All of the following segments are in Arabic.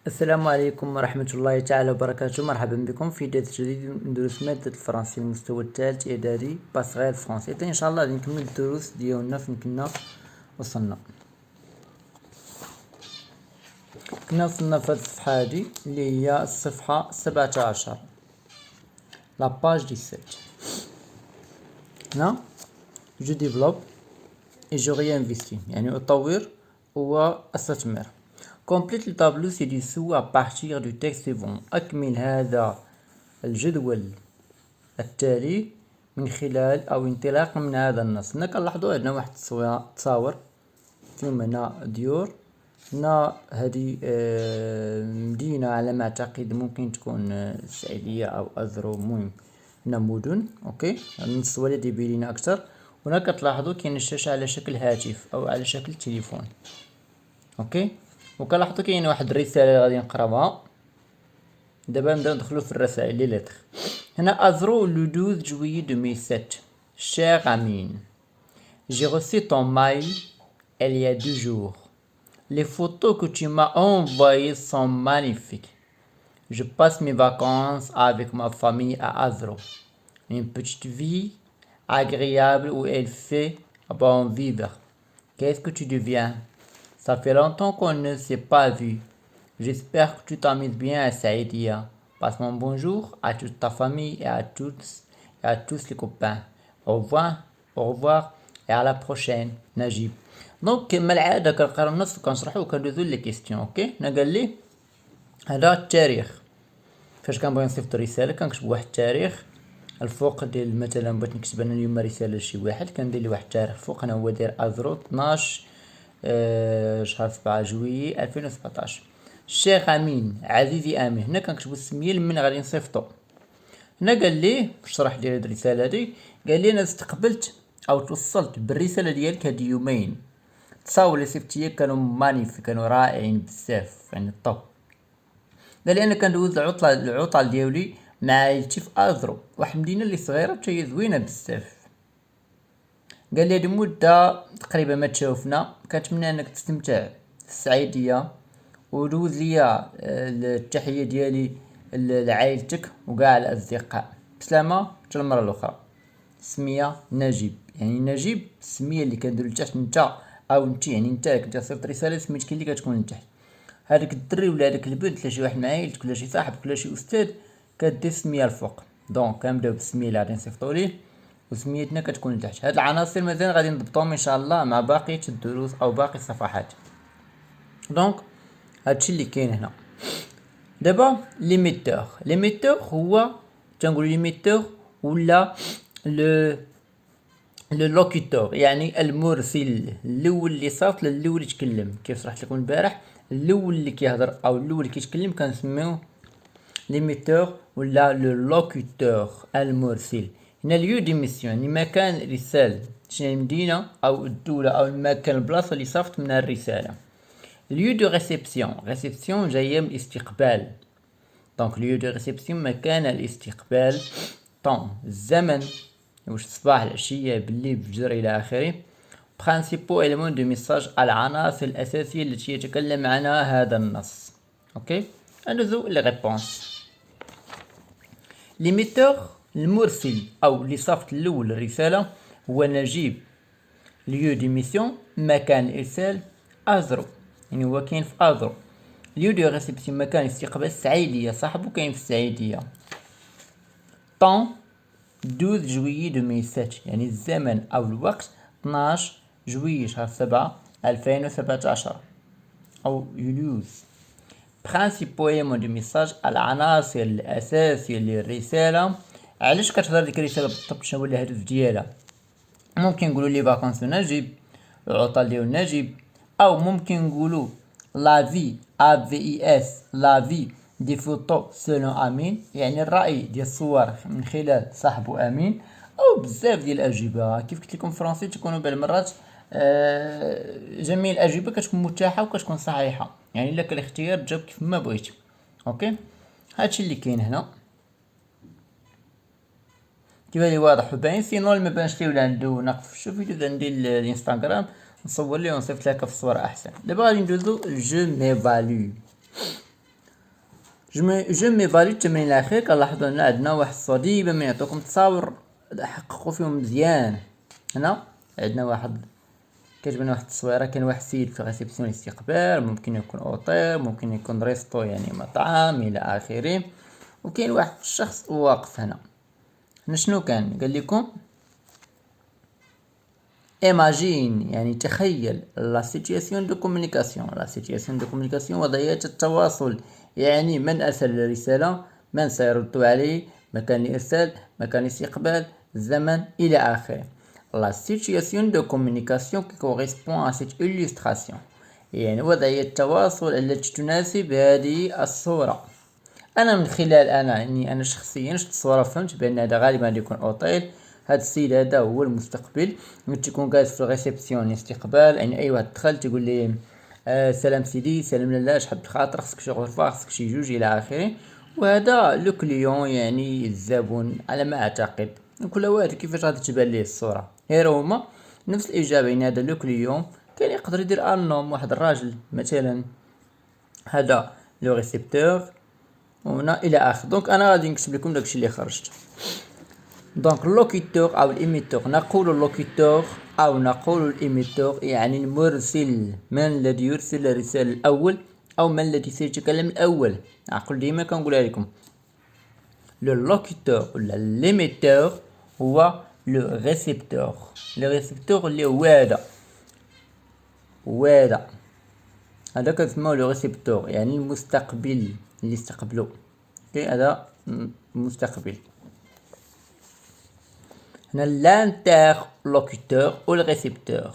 السلام عليكم ورحمة الله تعالى وبركاته. مرحبا بكم في درس جديد من دروس مادة الفرنسي المستوى الثالث إعدادي باسغير فرنسي. إن شاء الله غادي نكمل الدروس ديالنا فين كنا وصلنا في هاد الصفحة هادي اللي هي الصفحة 17 لاباج 17. هنا جو ديفلوب et je réinvestis يعني أطور وأستثمر. Complète le tableau ci-dessous à partir du texte suivant. أكمل هذا الجدول التالي من خلال أو انطلاقا من هذا النص. هنا كنلاحظوا عندنا واحد التصاور فيهم هنا ديور، هنا هذه مدينة على ما أعتقد، ممكن تكون السعيدية أو أزرو، المهم هنا مدن. أوكي، النص هو الذي يبين لنا أكثر. هنا كتلاحظوا كاين الشاشة على شكل هاتف أو على شكل تليفون. أوكي، وكنلاحظوا كاين واحد الرسالة غادي نقراوها. دابا نبداو ندخلو في الرسائل لي لتر. هنا أزرو لو 12 جويي 2007. Cher Amine, j'ai reçu ton mail il y a 2 jours. Les photos que tu m'as envoyées sont magnifiques. Je passe mes vacances avec ma famille à Azro. Une petite vie agréable où il fait bon vivre. Qu'est-ce que tu deviens? Ça fait longtemps qu'on ne s'est pas vu. J'espère que tu t'amuses bien à Saïdia. Passe mon bonjour à toute ta famille et à tous les copains. Au revoir et à la prochaine. نجيب. دونك كما العاده كنقراو النص وكنشرحو وكندوزو لي كيستيون. اوكي، هنا قال لي هذا التاريخ. فاش كنبغي نصيفط رساله كنكتب واحد التاريخ الفوق ديال، مثلا بغيت نكتب انا اليوم رساله لشي واحد كندير ليه واحد التاريخ فوق. انا هو داير ازرو 12 شهر 7 جويي 2017. الشيخ امين، عزيزي امين. هنا كنكتبو السميه لمن غادي نصيفطو. هنا قال لي شرح لي هاد الرساله هادي، قال لي انا استقبلت او توصلت بالرساله ديالك هاد يومين. التصاور اللي صيفطتيه كانوا مانيفيك، كانوا رائعين بزاف، يعني الطوب. قال لي انا كندوز العطل ديالي مع عائلتي في ازرو، واحد المدينه اللي صغيره حتى هي زوينه بزاف. قال لي هذه مده تقريبا ما تشوفنا، كنتمنى انك تستمتع في السعيديه، ودوز ليا التحيه ديالي لعائلتك وكاع الاصدقاء. بسلامه حتى المره الاخرى. سميه نجيب، يعني نجيب السميه اللي كنديرو لتحت انت او انت، يعني انت كنت صيفط رساله سميتك اللي كتكون لتحت. هذاك الدري ولا هذاك البنت ولا شي واحد من عائلتك ولا شي صاحبك ولا شي استاذ كدير السميه الفوق. دونك كنبداو بالسميه اللي غادي نصيفطو ليه وسميتنا كتكون لتحت. هاد العناصر مازال غادي نضبطوهم ان شاء الله مع باقي الدروس او باقي الصفحات. دونك هادشي اللي كاين هنا. دابا ليميتور هو تنقولو ليميتور ولا لو لوكيتور، يعني المرسل الاول اللي صافط للاول يتكلم. كيف شرحت لكم البارح، الاول اللي كيهضر او الاول اللي كيتكلم كنسميوه ليميتور ولا لو لوكيتور المرسل. هنا اليو ديميسيون يعني مكان الرسالة، شنو المدينة او الدولة او المكان البلاصة اللي صافط منها الرسالة. اليو دو ريسبسيون جاية من الاستقبال. دونك اليو دو ريسبسيون مكان الاستقبال. طون الزمن، واش الصباح العشية بالليل بالفجر الى اخره. برانسيبو إيليمون دو ميساج، العناصر الأساسية التي يتكلم عنها هذا النص. اوكي، ندوزو لي ريبونس. ليميتور المرسل او اللي صافط الاول الرسالة هو نجيب. ليو ديميسيون مكان الارسال ازرو، يعني هو كاين في ازرو. ليو دو ريسبسيون مكان استقبال السعيدية، صاحبو كاين في السعيدية. طون 12 جويي 2007 يعني الزمن او الوقت 12 جويي شهر 7 2017 او يوليوز. برانسيبو ايمون دو ميساج، العناصر الاساسيه للرساله. علاش كتهضر ديك الرساله بالضبط، شنو هو الهدف ديالها؟ ممكن نقولوا لي فاكونس نجيب، العطل ديال نجيب، او ممكن نقولوا لا في اس لا في دي فوتو سولون امين، يعني الراي ديال الصور من خلال صاحبو امين. او بزاف ديال الاجوبه كيف قلت لكم فرونسي تكونوا بالمرات جميع الاجوبه كتكون متاحه وكتكون صحيحه، يعني لك الاختيار تجاوب كيف ما بغيتي. اوكي، هادشي اللي كاين هنا كيبان لي واضح وباين. سينو ما بانش لي ولا عنده نقص في الشوف يدوز عندي الانستغرام نصور ليه ونصيفط لك في الصور احسن. دابا غادي ندوزو جو ميفالو. جو مي فاليو التمرين الاخير. كنلاحظوا ان عندنا واحد الصور ديما من يعطوكم تصاور حققوا فيهم مزيان. هنا عندنا واحد كتبان واحد التصويره، كاين واحد السيد في ريسبسيون الاستقبال، ممكن يكون اوتيل، ممكن يكون ريستو يعني مطعم الى اخره، وكاين واحد الشخص واقف هنا. شنو كان قال لكم؟ imagine يعني تخيل la situation de communication. la situation de communication وضعية التواصل، يعني من أرسل الرسالة، من سيرد عليه، مكان الإرسال، مكان الاستقبال، الزمن إلى آخره. la situation de communication qui correspond à cette illustration يعني وضعية التواصل التي تناسب هذه الصورة. أنا من خلال أنا شخصيا شفت الصورة فهمت بأن هذا غالبا يكون أوتيل. هاد السيد هذا هو المستقبل، تيكون جالس في الريسبسيون الاستقبال، يعني أي واحد دخل تيقول ليه سلام سيدي، سلام لاله، شحال بخاطر، خصك شي غرفة، خصك شي جوج إلى آخره. وهذا لو كليون يعني الزبون على ما أعتقد. كل واحد كيفاش غادي تبان ليه الصورة، غير هما نفس الإجابة. يعني هذا لو كليون كان يقدر يدير أنوم واحد الراجل مثلا، هذا لو ريسبتور وهنا الى اخره. دونك انا غادي نكتب لكم داكشي اللي خرجت. دونك اللوكيتور او الايميتور، نقول اللوكيتور او نقول الايميتور يعني المرسل، من الذي يرسل الرسالة الاول او من الذي سيتكلم الاول. نقول ديما كنقولها لكم لو لوكيتور ولا ليميتور هو لو ريسيبتور. لو ريسيبتور اللي هو هذا كنسموه لو ريسيبتور، يعني المستقبل اللي استقبلوا. اوكي هذا المستقبل. هنا الانترلوكيتور والريسيبتور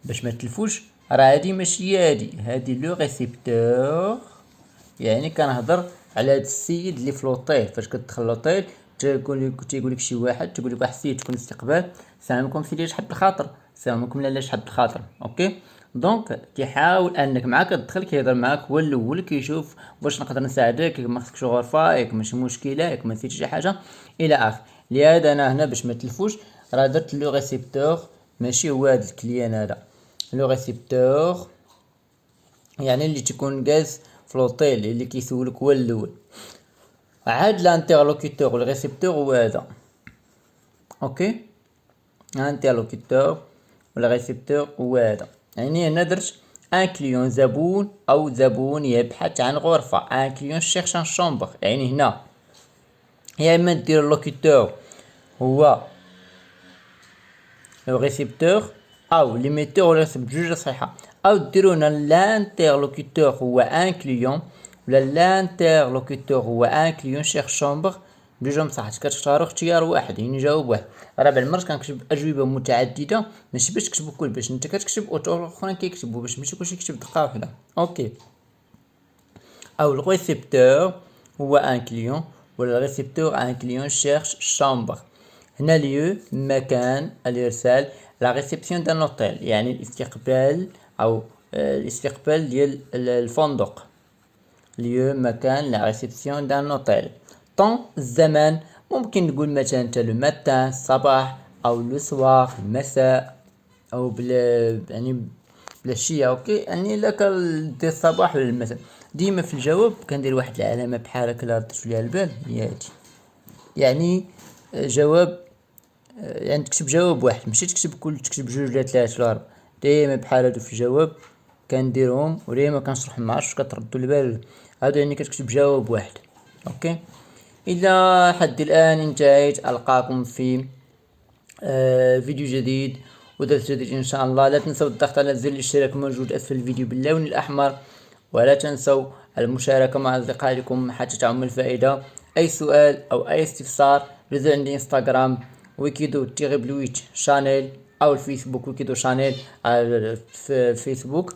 باش ما تلفوش، راه هادي ماشي هادي لو ريسيبتور. يعني كنهضر على هاد السيد اللي في لوطيل. فاش كتدخل لوطيل تيقول لك شي واحد، تقول لك واحد السيد تكون الاستقبال، السلام عليكم سيدي شحال بالخاطر، السلام عليكم لاله شحال بالخاطر. اوكي دونك كيحاول انك معاك تدخل، كيهضر معاك هو الاول، كيشوف واش نقدر نساعدك، ما خصكش غرفه، ياك ماشي مشكله، ياك ما نسيتش شي حاجه الى اخره. لهذا انا هنا باش ما تلفوش راه درت لو ريسيبتور، ماشي هو هذا الكليان هذا. لو ريسيبتور يعني اللي تكون جالس في لوطيل اللي كيسولك هو الاول. عاد لانترلوكيتور والريسيبتور هو هذا. اوكي انترلوكيتور والريسيبتور هو هذا. يعني هنا درت ان كليون زبون او زبون يبحث عن غرفة، ان كليون شيرش ان شومبر. يعني هنا يا اما دير اللوكيتور هو لو ريسيبتور او ليميتور ولا بجوج صحيحة، او ديرو هنا لانترلوكيتور هو ان كليون ولا لانترلوكيتور هو ان كليون شيرش شومبر. بجوجهم صح، كتختاروا اختيار واحد يعني جاوب واحد. راه بالمرات كنكتب اجوبه متعدده ماشي باش تكتبوا كل، باش انت كتكتب والاخرين كيكتبوا، باش ماشي كلشي يكتب دقه واحده. اوكي او الريسيبتور هو ان كليون ولا الريسيبتور ان كليون شيرش شامبر. هنا ليو مكان الارسال، لا ريسبسيون دان اوتيل يعني الاستقبال او الاستقبال ديال الفندق. ليو مكان لا ريسبسيون دان اوتيل. طون الزمان ممكن نقول مثلا انت لو ماتان الصباح، او لو سوار المساء، او بلا يعني بالعشيه. اوكي يعني الا كدير الصباح ولا المساء. ديما في الجواب كندير واحد العلامه بحال هكا لا ردتو ليها البال هي هادي، يعني جواب يعني تكتب جواب واحد ماشي تكتب جوج ولا ثلاثه ولا اربعه. ديما بحال هادو في الجواب كنديرهم وديما كنشرحهم، معرفتش كتردوا البال. هادو يعني كتكتب جواب واحد. اوكي الى حد الان انتهيت. القاكم في فيديو جديد ودرس جديد ان شاء الله. لا تنسوا الضغط على زر الاشتراك الموجود اسفل الفيديو باللون الاحمر، ولا تنسوا المشاركة مع اصدقائكم حتى تعم الفائدة. اي سؤال او اي استفسار رجعوا عندي انستغرام ويكيدو تيغي بلويتش شانيل، او الفيسبوك ويكيدو شانيل على الفيسبوك.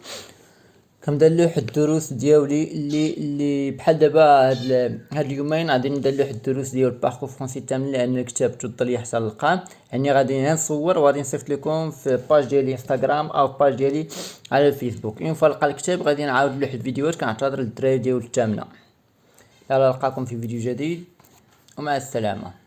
كندلوح الدروس ديالي اللي بحال دابا هاد اليومين غادي ندلوح الدروس ديال الباركور فرونسي تامل، لان الكتاب توضل لي حتى للقام. يعني غادي نصور وغادي نصيفط لكم في باج ديالي انستغرام او باج ديالي على الفيسبوك. اون فوا لقى الكتاب غادي نعاود نلوح الفيديوهات. كنعتذر للدراري ديال الثامنه. يلا نلقاكم في فيديو جديد ومع السلامه.